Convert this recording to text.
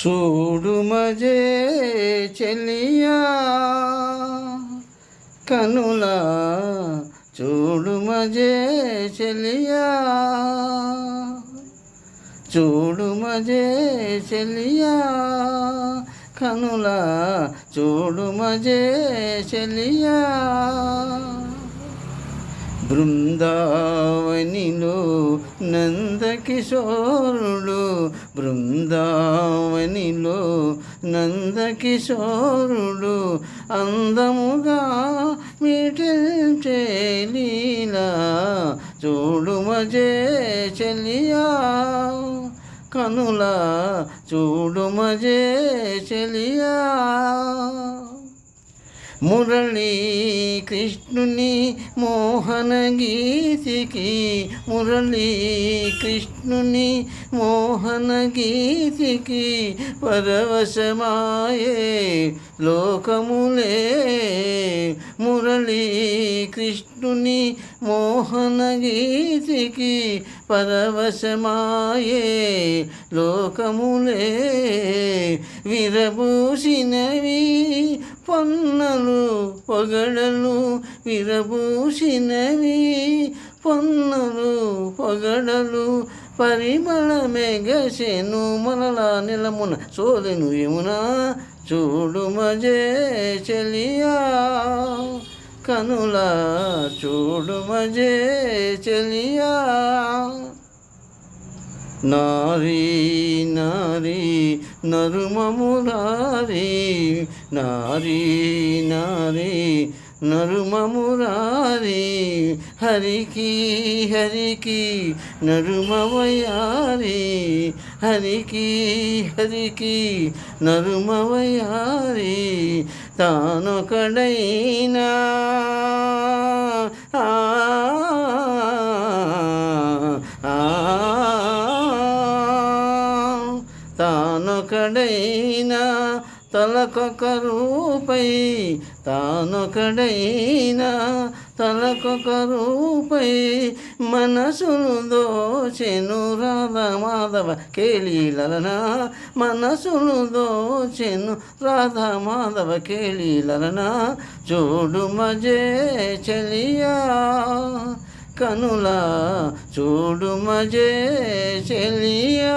చూడు మజే చెలియా కనులా చూడు మజే చెలియా చూడు మజే చెలియా కనులా చూడు మజే చెలియా బృందావనిలో నందకిశోరుడు బృందావనిలో నందకిశోరుడు అందముగా మీటించే లీలా చూడు మజే చెలియా కనులా చూడు మజే చెలియా మురళీ కృష్ణుని మోహన గీతికి మురళీ కృష్ణుని మోహన గీతికి పరవశమాయే లోకములే మురళీ కృష్ణుని మోహన గీతికి పరవశమాయే లోకములే విరబూసినవి పొన్నలు పొగడలు విరబూసినవి పొన్నలు పొగడలు పరిమళ మెగసెను మనలా నిలమున సోదెను యమునా చూడు మజే చెలియా కనులా చూడు మజే చెలియా నారీ నారీ నరుమమురారి నారీ నారీ నరుమమురారి హరికి హరికి నరుమవయారి హరికి హరికి నరుమవయారి తానొకడైనా తానొకడైనా తలకొక రూపై తానొకడైనా తలకొక రూపై మనసును దోచెను రాధా మాధవ కేళీలలన మనసును దోచెను రాధా మాధవ కేళీలలన చూడు మజే చెలియా కనులా, చూడు మజే చెలియా.